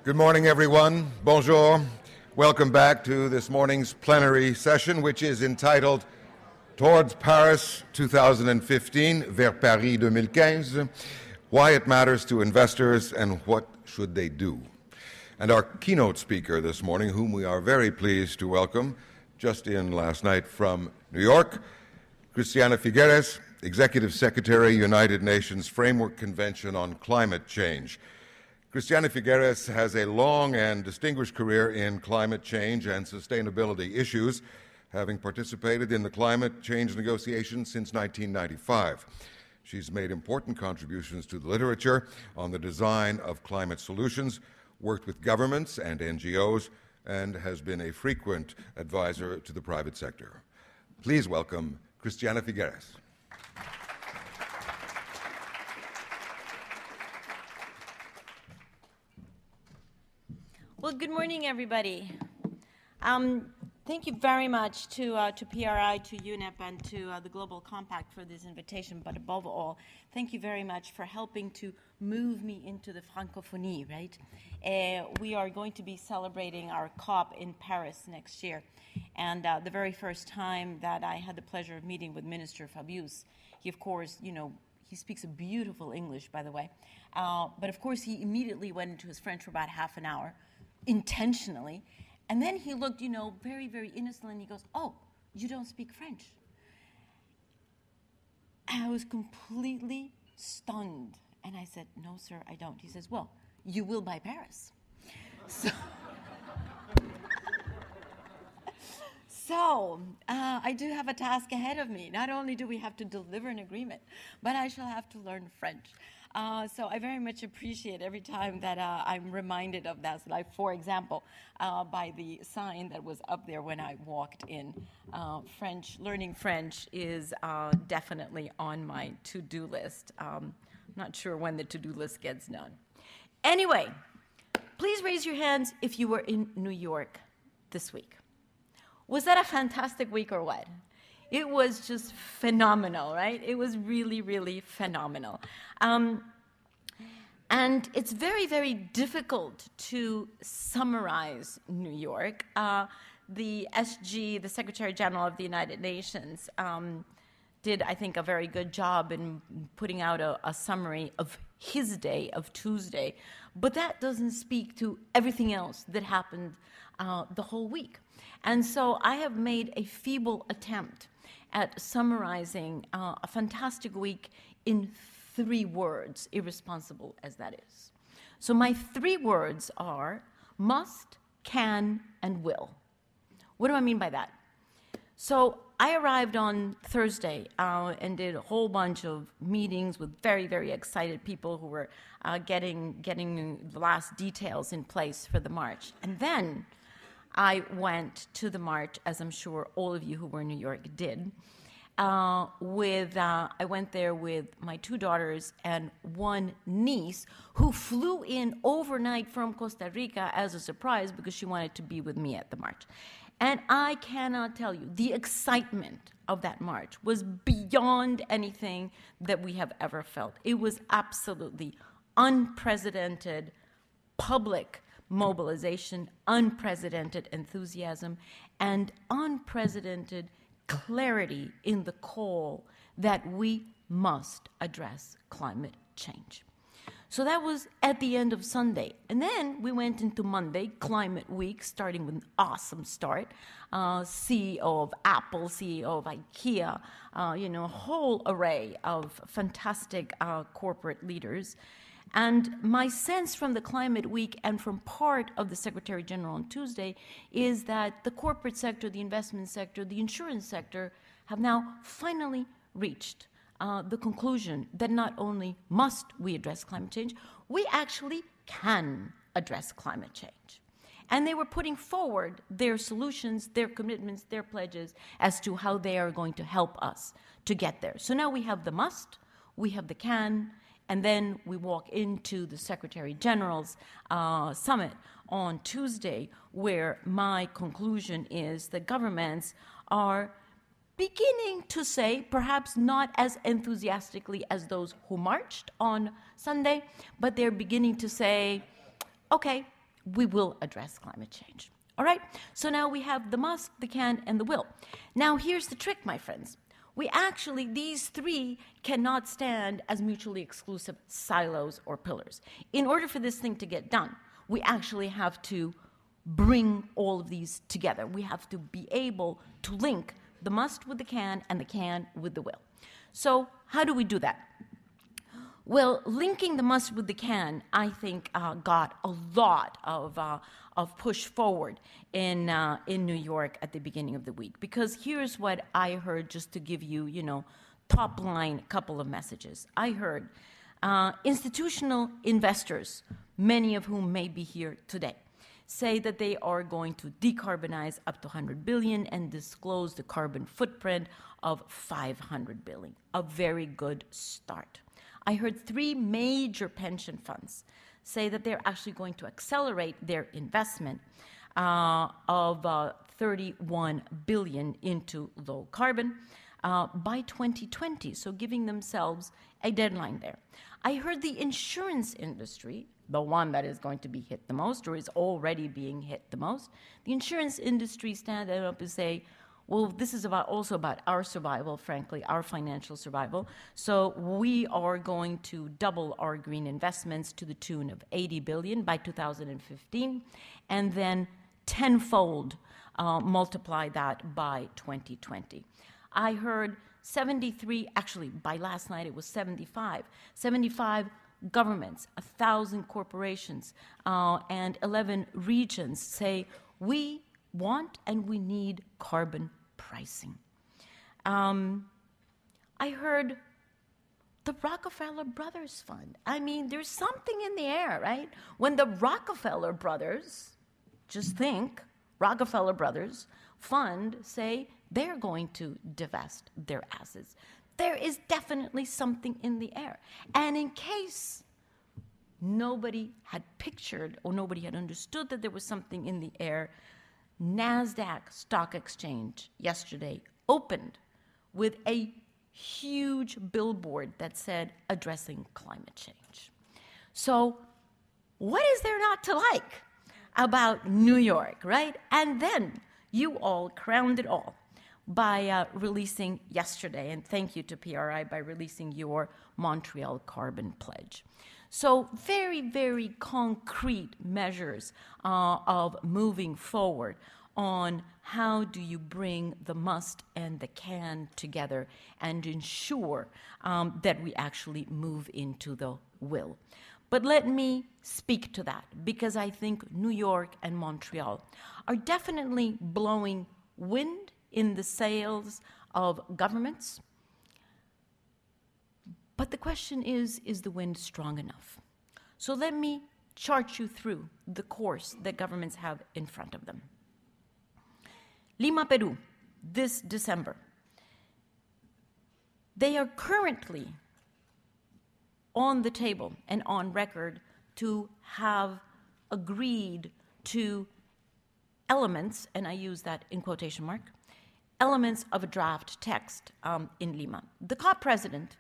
Good morning, everyone. Bonjour. Welcome back to this morning's plenary session, which is entitled Towards Paris 2015, Vers Paris 2015, Why It Matters to Investors and What Should They Do. And our keynote speaker this morning, whom we are very pleased to welcome, just in last night from New York, Christiana Figueres, Executive Secretary, United Nations Framework Convention on Climate Change. Christiana Figueres has a long and distinguished career in climate change and sustainability issues, having participated in the climate change negotiations since 1995. She's made important contributions to the literature on the design of climate solutions, worked with governments and NGOs, and has been a frequent advisor to the private sector. Please welcome Christiana Figueres. Well, good morning, everybody. Thank you very much to PRI, to UNEP, and to the Global Compact for this invitation. But above all, thank you very much for helping to move me into the francophonie, right? We are going to be celebrating our COP in Paris next year. And the very first time that I had the pleasure of meeting with Minister Fabius, he, of course, he speaks a beautiful English, by the way. But of course, he immediately went into his French for about half an hour, intentionally. And then he looked, very, very innocent, and he goes, "Oh, you don't speak French." And I was completely stunned. And I said, "No, sir, I don't." He says, "Well, you will by Paris." So I do have a task ahead of me. Not only do we have to deliver an agreement, but I shall have to learn French. So I very much appreciate every time that I'm reminded of that. Like, for example, by the sign that was up there when I walked in. Learning French is definitely on my to-do list. Not sure when the to-do list gets done. Anyway, please raise your hands if you were in New York this week. Was that a fantastic week or what? It was just phenomenal, right? It was really, really phenomenal. And it's very, very difficult to summarize New York. The SG, the Secretary General of the United Nations, did, I think, a very good job in putting out a summary of his day, of Tuesday. But that doesn't speak to everything else that happened the whole week. And so I have made a feeble attempt at summarizing a fantastic week in 3 words, irresponsible as that is. So my 3 words are must, can, and will. What do I mean by that? So I arrived on Thursday and did a whole bunch of meetings with very, very excited people who were getting the last details in place for the march. And then I went to the march, as I'm sure all of you who were in New York did. I went there with my 2 daughters and 1 niece who flew in overnight from Costa Rica as a surprise because she wanted to be with me at the march. And I cannot tell you, the excitement of that march was beyond anything that we have ever felt. It was absolutely unprecedented public mobilization, unprecedented enthusiasm, and unprecedented clarity in the call that we must address climate change. So that was at the end of Sunday. And then we went into Monday, Climate Week, starting with an awesome start. CEO of Apple, CEO of IKEA, a whole array of fantastic corporate leaders. And my sense from the Climate Week and from part of the Secretary General on Tuesday is that the corporate sector, the investment sector, the insurance sector have now finally reached the conclusion that not only must we address climate change, we actually can address climate change. And they were putting forward their solutions, their commitments, their pledges as to how they are going to help us to get there. So now we have the must, we have the can, and then we walk into the Secretary General's summit on Tuesday, where my conclusion is that governments are beginning to say, perhaps not as enthusiastically as those who marched on Sunday, but they're beginning to say, okay, we will address climate change. All right? So now we have the must, the can, and the will. Now here's the trick, my friends. These three cannot stand as mutually exclusive silos or pillars. In order for this thing to get done, we actually have to bring all of these together. We have to be able to link the must with the can and the can with the will. So how do we do that? Well, linking the must with the can, I think, got a lot of push forward in New York at the beginning of the week. Because here's what I heard, just to give you, top line couple of messages. I heard institutional investors, many of whom may be here today, say that they are going to decarbonize up to 100 billion and disclose the carbon footprint of 500 billion. A very good start. I heard 3 major pension funds say that they're actually going to accelerate their investment of 31 billion into low carbon by 2020, so giving themselves a deadline there. I heard the insurance industry, the one that is going to be hit the most or is already being hit the most, the insurance industry stand up and say, well, this is also about our survival, frankly, our financial survival. So we are going to double our green investments to the tune of 80 billion by 2015, and then tenfold multiply that by 2020. I heard 73, actually by last night it was 75 governments, 1,000 corporations, and 11 regions say we want and we need carbon pricing. I heard the Rockefeller Brothers Fund. I mean, there's something in the air, right? When the Rockefeller Brothers, just think, Rockefeller Brothers Fund say they're going to divest their assets. There is definitely something in the air. And in case nobody had pictured or nobody had understood that there was something in the air, NASDAQ Stock Exchange yesterday opened with a huge billboard that said, addressing climate change. So what is there not to like about New York, right? And then you all crowned it all by releasing yesterday, and thank you to PRI, by releasing your Montreal Carbon Pledge. So very, very concrete measures of moving forward on how do you bring the must and the can together and ensure that we actually move into the will. But let me speak to that, because I think New York and Montreal are definitely blowing wind in the sails of governments. But the question is the wind strong enough? So let me chart you through the course that governments have in front of them. Lima, Peru, this December. They are currently on the table and on record to have agreed to elements, and I use that in quotation mark, elements of a draft text in Lima. The COP president,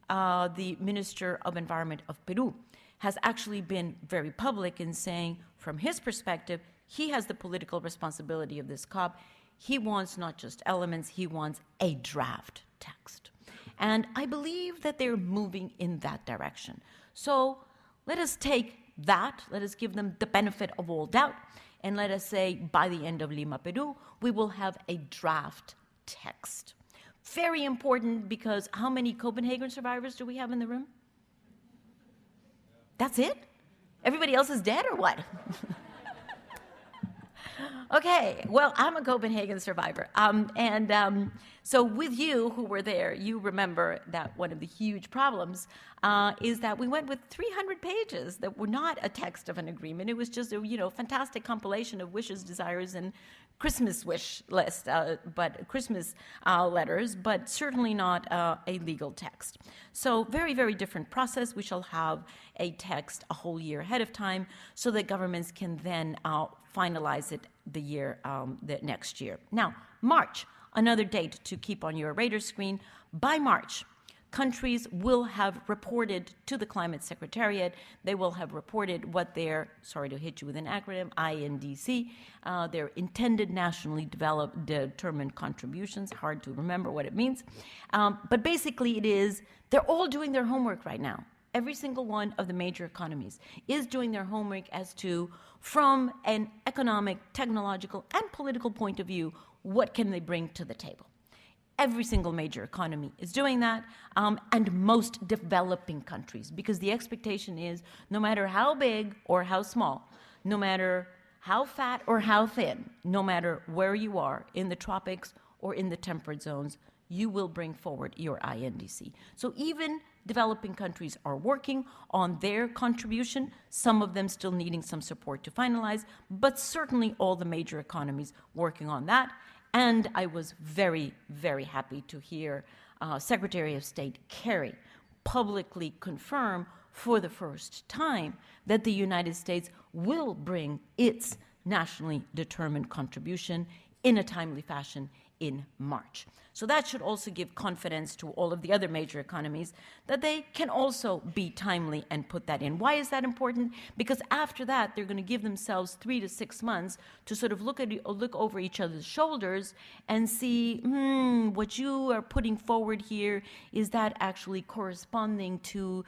the Minister of Environment of Peru, has actually been very public in saying, from his perspective, he has the political responsibility of this COP. He wants not just elements, he wants a draft text. And I believe that they're moving in that direction. So let us take that, let us give them the benefit of all doubt, and let us say by the end of Lima, Peru, we will have a draft text. Very important, because how many Copenhagen survivors do we have in the room? That's it? Everybody else is dead or what? Okay, well, I'm a Copenhagen survivor. So with you who were there, you remember that one of the huge problems is that we went with 300 pages that were not a text of an agreement. It was just a fantastic compilation of wishes, desires, and Christmas wish list, but Christmas letters, but certainly not a legal text. So very, very different process. We shall have a text a whole year ahead of time so that governments can then finalize it the next year. Now, March, another date to keep on your radar screen. By March, countries will have reported to the Climate Secretariat. They will have reported what their, sorry to hit you with an acronym, INDC, their intended nationally determined contributions. Hard to remember what it means. But basically it is, they're all doing their homework right now. Every single one of the major economies is doing their homework as to, from an economic, technological, and political point of view, what can they bring to the table. Every single major economy is doing that, and most developing countries, because the expectation is no matter how big or how small, no matter how fat or how thin, no matter where you are in the tropics or in the temperate zones, you will bring forward your INDC. So even developing countries are working on their contribution, some of them still needing some support to finalize, but certainly all the major economies working on that. And I was very, very happy to hear Secretary of State Kerry publicly confirm for the first time that the United States will bring its nationally determined contribution in a timely fashion in March. So that should also give confidence to all of the other major economies that they can also be timely and put that in. Why is that important? Because after that, they're going to give themselves 3 to 6 months to sort of look over each other's shoulders and see, what you are putting forward here, is that actually corresponding to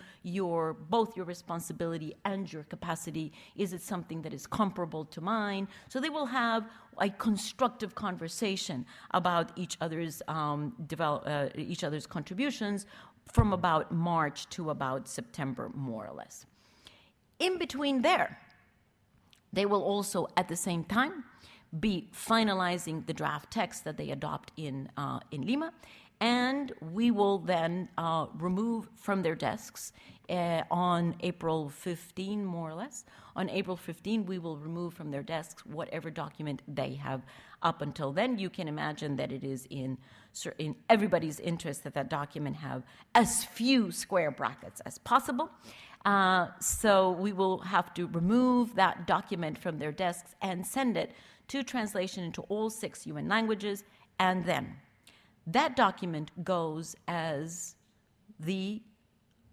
both your responsibility and your capacity? Is it something that is comparable to mine? So they will have a constructive conversation about each other's contributions from about March to about September, more or less. In between there, they will also at the same time be finalizing the draft text that they adopt in Lima, and we will then remove from their desks on April 15, more or less. On April 15, we will remove from their desks whatever document they have up until then. You can imagine that it is in everybody's interest that that document have as few square brackets as possible. So we will have to remove that document from their desks and send it to translation into all 6 UN languages, and then that document goes as the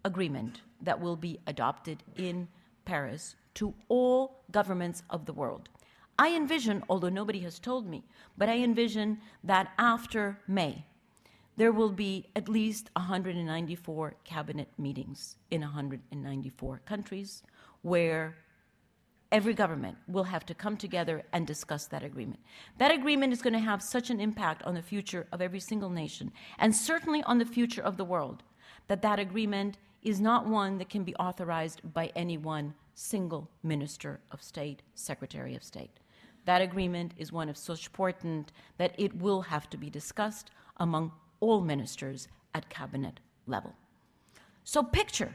agreement that will be adopted in Paris to all governments of the world. I envision, although nobody has told me, but I envision that after May, there will be at least 194 cabinet meetings in 194 countries where every government will have to come together and discuss that agreement. That agreement is going to have such an impact on the future of every single nation, and certainly on the future of the world, that that agreement is not one that can be authorized by any one single Minister of State, Secretary of State. That agreement is one of such importance that it will have to be discussed among all ministers at cabinet level. So picture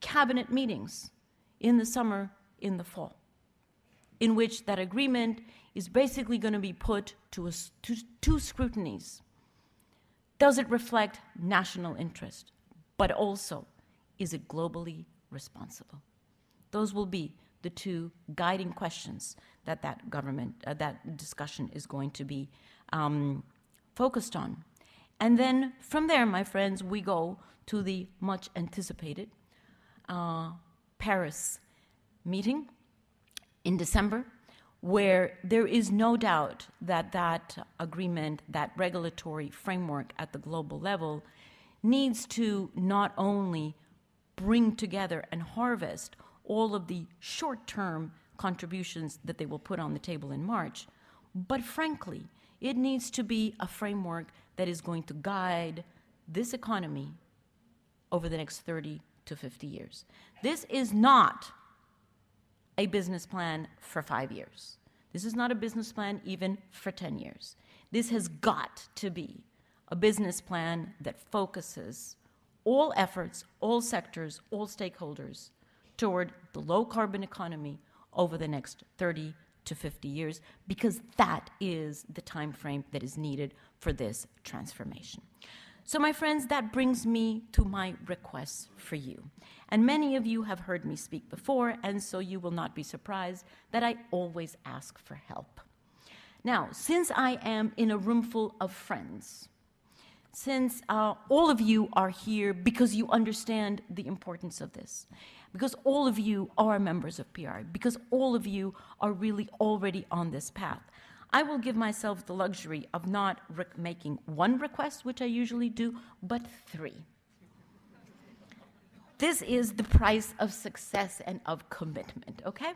cabinet meetings in the summer, in the fall, in which that agreement is basically going to be put to two scrutinies. Does it reflect national interest? But also, is it globally responsible? Those will be the 2 guiding questions that that discussion is going to be focused on. And then from there, my friends, we go to the much anticipated Paris meeting in December, where there is no doubt that that agreement, that regulatory framework at the global level, needs to not only bring together and harvest all of the short-term contributions that they will put on the table in March, but frankly, it needs to be a framework that is going to guide this economy over the next 30 to 50 years. This is not a business plan for 5 years. This is not a business plan even for 10 years. This has got to be a business plan that focuses all efforts, all sectors, all stakeholders toward the low-carbon economy over the next 30 to 50 years, because that is the time frame that is needed for this transformation. So, my friends, that brings me to my requests for you. And many of you have heard me speak before, and so you will not be surprised that I always ask for help. Now, since I am in a room full of friends, since all of you are here because you understand the importance of this, because all of you are members of PR, because all of you are really already on this path, I will give myself the luxury of not making one request, which I usually do, but 3. This is the price of success and of commitment, okay?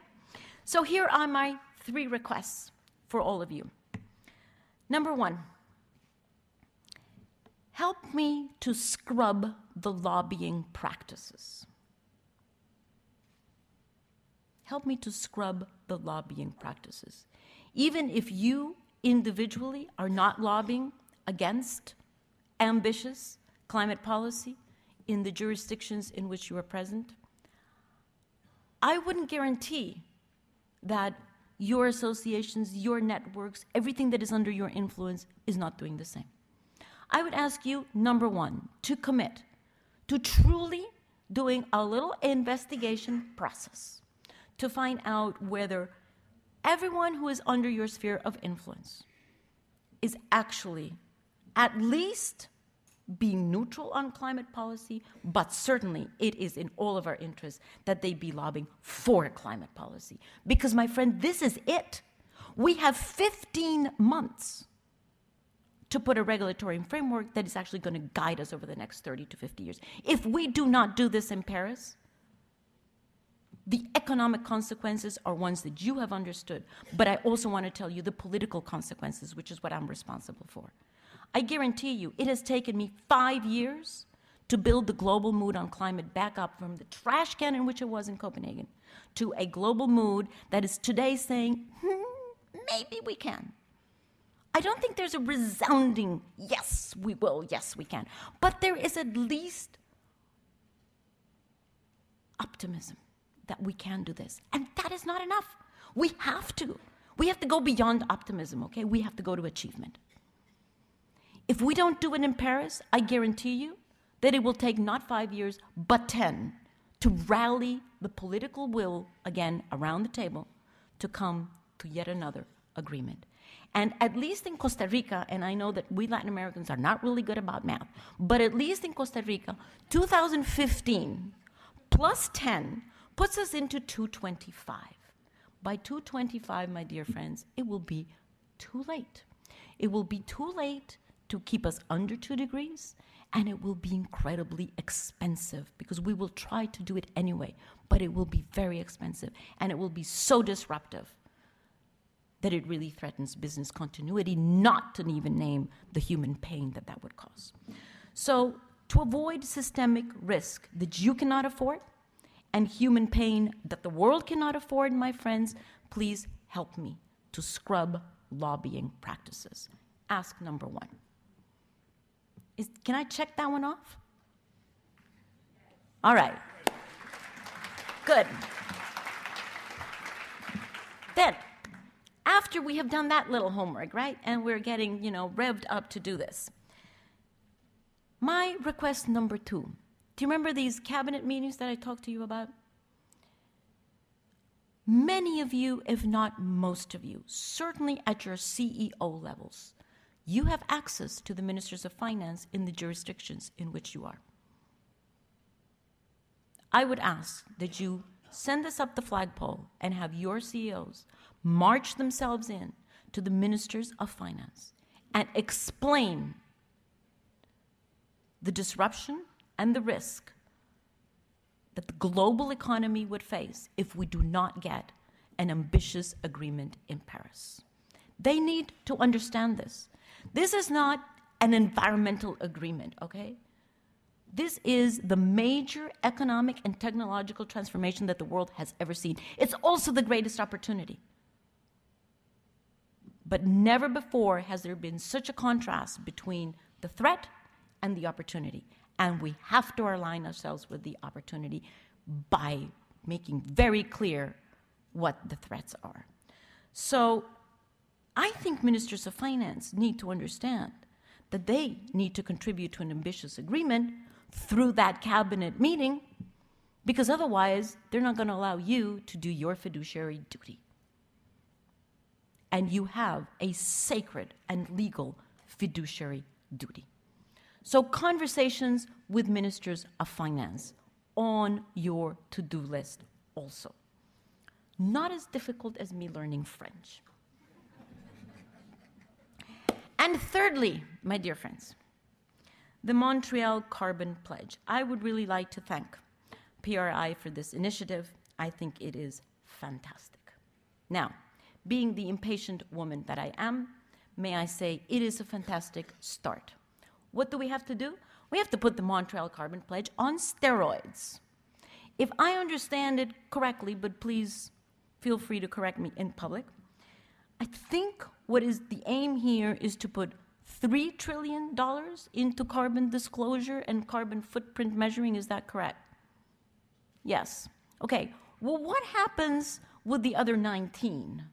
So here are my 3 requests for all of you. Number 1, help me to scrub the lobbying practices. Help me to scrub the lobbying practices. Even if you individually are not lobbying against ambitious climate policy in the jurisdictions in which you are present, I wouldn't guarantee that your associations, your networks, everything that is under your influence is not doing the same. I would ask you, number 1, to commit to truly doing a little investigation process to find out whether everyone who is under your sphere of influence is actually at least being neutral on climate policy, but certainly it is in all of our interests that they be lobbying for climate policy. Because, my friend, this is it. We have 15 months to put a regulatory framework that is actually going to guide us over the next 30 to 50 years. If we do not do this in Paris, the economic consequences are ones that you have understood, but I also want to tell you the political consequences, which is what I'm responsible for. I guarantee you, it has taken me 5 years to build the global mood on climate back up from the trash can in which it was in Copenhagen to a global mood that is today saying, maybe we can. I don't think there's a resounding, yes, we will, yes, we can. But there is at least optimism that we can do this. And that is not enough. We have to. We have to go beyond optimism, okay? We have to go to achievement. If we don't do it in Paris, I guarantee you that it will take not 5 years, but 10 to rally the political will, again, around the table to come to yet another agreement. And at least in Costa Rica, and I know that we Latin Americans are not really good about math, but at least in Costa Rica, 2015 plus 10 puts us into 225. By 225, my dear friends, it will be too late. It will be too late to keep us under 2 degrees, and it will be incredibly expensive because we will try to do it anyway, but it will be very expensive, and it will be so disruptive that it really threatens business continuity, not to even name the human pain that that would cause. So to avoid systemic risk that you cannot afford and human pain that the world cannot afford, my friends, please help me to scrub lobbying practices. Ask number 1. Can I check that one off? All right. Good. Then, after we have done that little homework, right, and we're getting, revved up to do this, my request number 2. Do you remember these cabinet meetings that I talked to you about? Many of you, if not most of you, certainly at your CEO levels, you have access to the ministers of finance in the jurisdictions in which you are. I would ask that you send this up the flagpole and have your CEOs march themselves in to the ministers of finance and explain the disruption and the risk that the global economy would face if we do not get an ambitious agreement in Paris. They need to understand this. This is not an environmental agreement, okay? This is the major economic and technological transformation that the world has ever seen. It's also the greatest opportunity. But never before has there been such a contrast between the threat and the opportunity. And we have to align ourselves with the opportunity by making very clear what the threats are. So I think ministers of finance need to understand that they need to contribute to an ambitious agreement through that cabinet meeting, because otherwise they're not going to allow you to do your fiduciary duty. And you have a sacred and legal fiduciary duty. So conversations with ministers of finance on your to-do list also. Not as difficult as me learning French. And thirdly, my dear friends, the Montreal Carbon Pledge. I would really like to thank PRI for this initiative. I think it is fantastic. Now, being the impatient woman that I am, may I say it is a fantastic start. What do we have to do? We have to put the Montreal Carbon Pledge on steroids. If I understand it correctly, but please feel free to correct me in public, I think what is the aim here is to put $3 trillion into carbon disclosure and carbon footprint measuring. Is that correct? Yes. Okay. Well, what happens with the other 19?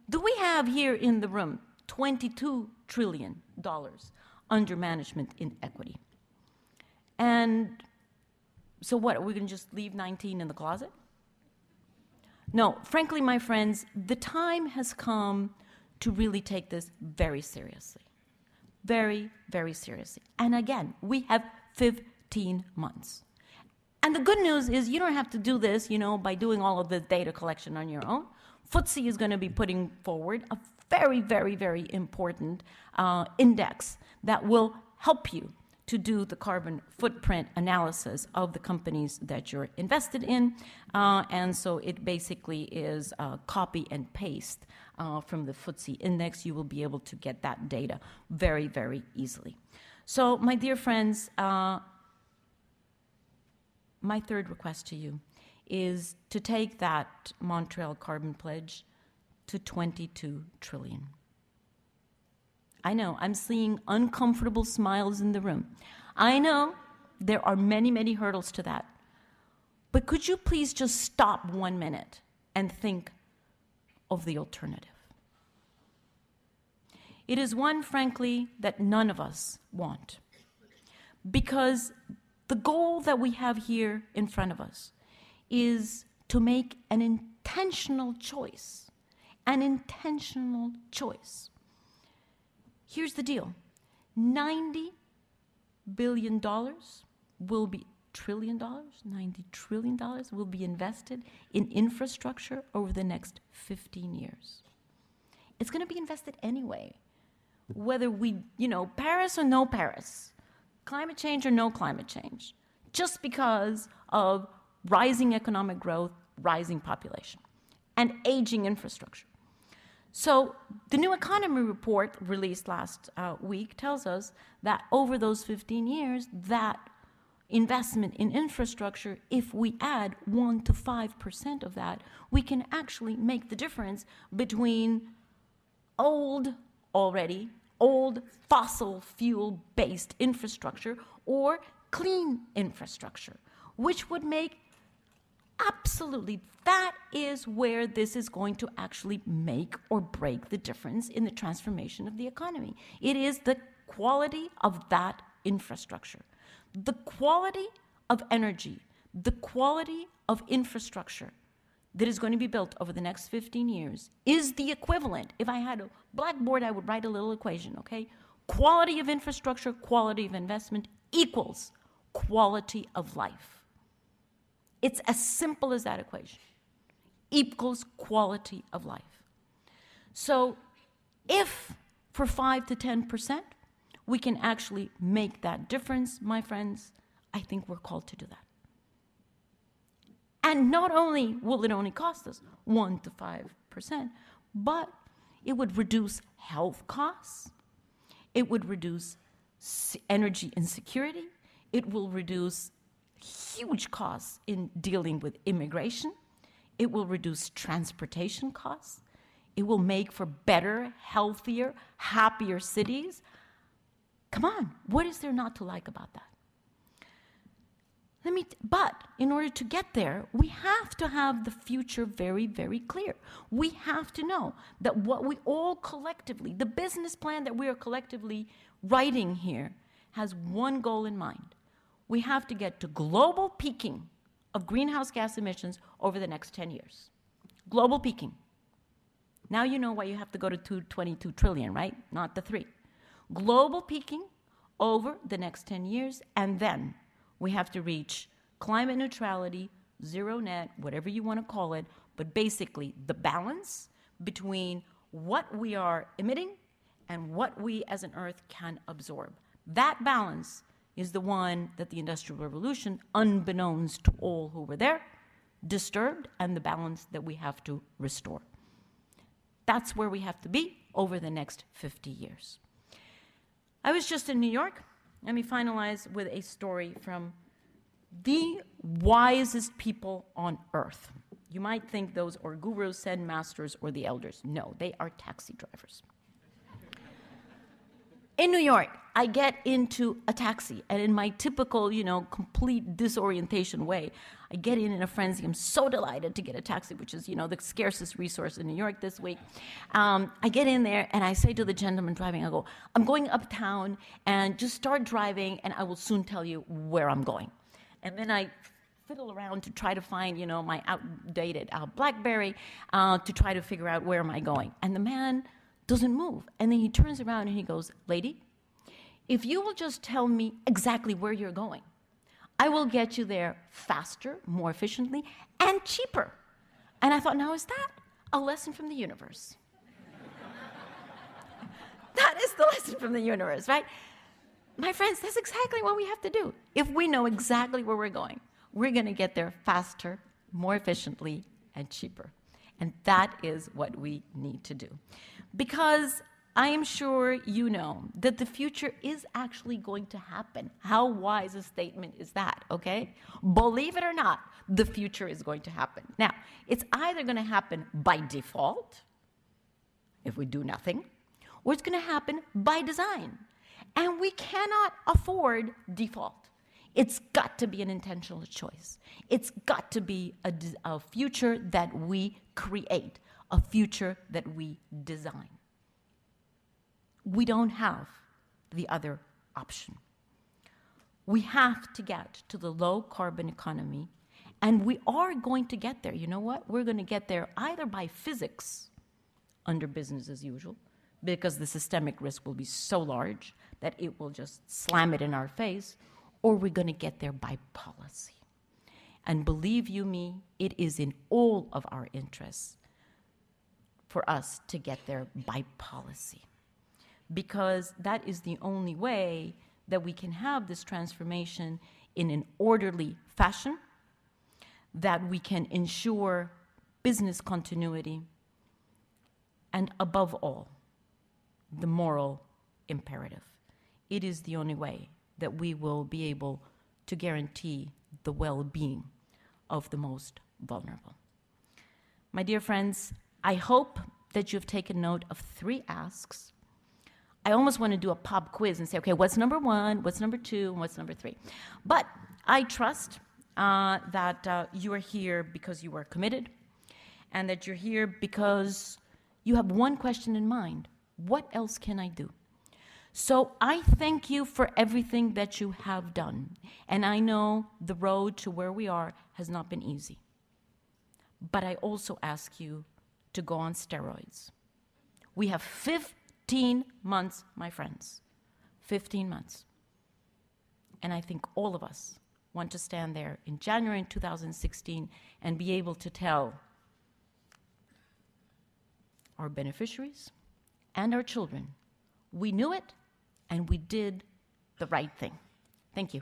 Do we have here in the room $22 trillion under management in equity? And so what, are we going to just leave 19 in the closet? No, frankly, my friends, the time has come to really take this very seriously. Very, very seriously. And again, we have 15 months. And the good news is you don't have to do this, by doing all of the data collection on your own. FTSE is going to be putting forward a very, very, very important index that will help you to do the carbon footprint analysis of the companies that you're invested in. And so it basically is copy and paste from the FTSE index. You will be able to get that data very, very easily. So, my dear friends, my third request to you is to take that Montreal Carbon Pledge to 22 trillion. I know, I'm seeing uncomfortable smiles in the room. I know there are many, many hurdles to that. But could you please just stop 1 minute and think of the alternative? It is one, frankly, that none of us want. Because the goal that we have here in front of us is to make an intentional choice. An intentional choice. Here's the deal. $90 billion will be $90 trillion will be invested in infrastructure over the next 15 years. It's going to be invested anyway, whether we, Paris or no Paris, climate change or no climate change, just because of rising economic growth, rising population, and aging infrastructure. So the New Economy report released last week tells us that over those 15 years, that investment in infrastructure, if we add 1 to 5% of that, we can actually make the difference between old fossil fuel-based infrastructure or clean infrastructure, which would make absolutely, that is where this is going to actually make or break the difference in the transformation of the economy. It is the quality of that infrastructure, the quality of energy, the quality of infrastructure that is going to be built over the next 15 years is the equivalent. If I had a blackboard, I would write a little equation, okay? Quality of infrastructure, quality of investment equals quality of life. It's as simple as that equation. Equals quality of life. So if for 5 to 10% we can actually make that difference, my friends, I think we're called to do that. And not only will it only cost us 1 to 5%, but it would reduce health costs, it would reduce energy insecurity, it will reduce huge costs in dealing with immigration. It will reduce transportation costs. It will make for better, healthier, happier cities. Come on, what is there not to like about that? But in order to get there, we have to have the future very, very clear. We have to know that what we all collectively, the business plan that we are collectively writing here, has one goal in mind. We have to get to global peaking of greenhouse gas emissions over the next 10 years. Global peaking. Now you know why you have to go to 22 trillion, right? Not the 3. Global peaking over the next 10 years, and then we have to reach climate neutrality, zero net, whatever you want to call it, but basically the balance between what we are emitting and what we as an Earth can absorb. That balance is the one that the Industrial Revolution, unbeknownst to all who were there, disturbed, and the balance that we have to restore. That's where we have to be over the next 50 years. I was just in New York. Let me finalize with a story from the wisest people on Earth. You might think those are gurus, Zen masters, or the elders. No, they are taxi drivers. In New York, I get into a taxi, and in my typical, complete disorientation way, I get in a frenzy. I'm so delighted to get a taxi, which is, the scarcest resource in New York this week. I get in there, and I say to the gentleman driving, I go, I'm going uptown, and just start driving, and I will soon tell you where I'm going. And then I fiddle around to try to find, my outdated BlackBerry to try to figure out where am I going. And the man doesn't move. And then he turns around and he goes, lady, if you will just tell me exactly where you're going, I will get you there faster, more efficiently, and cheaper. And I thought, now is that a lesson from the universe? That is the lesson from the universe, right? My friends, that's exactly what we have to do. If we know exactly where we're going to get there faster, more efficiently, and cheaper. And that is what we need to do. Because I am sure you know that the future is actually going to happen. How wise a statement is that, okay? Believe it or not, the future is going to happen. Now, it's either going to happen by default, if we do nothing, or it's going to happen by design. And we cannot afford default. It's got to be an intentional choice. It's got to be a future that we create, a future that we design. We don't have the other option. We have to get to the low carbon economy, and we are going to get there. You know what? We're going to get there either by physics, under business as usual, because the systemic risk will be so large that it will just slam it in our face, or we're going to get there by policy. And believe you me, it is in all of our interests for us to get there by policy, because that is the only way that we can have this transformation in an orderly fashion, that we can ensure business continuity, and above all, the moral imperative. It is the only way that we will be able to guarantee the well-being of the most vulnerable. My dear friends, I hope that you've taken note of 3 asks. I almost want to do a pop quiz and say, okay, what's number 1, what's number 2, and what's number 3? But I trust that you are here because you are committed, and that you're here because you have one question in mind. What else can I do? So I thank you for everything that you have done. And I know the road to where we are has not been easy. But I also ask you to go on steroids. We have 15 months, my friends. 15 months. And I think all of us want to stand there in January 2016 and be able to tell our beneficiaries and our children, we knew it, and we did the right thing. Thank you.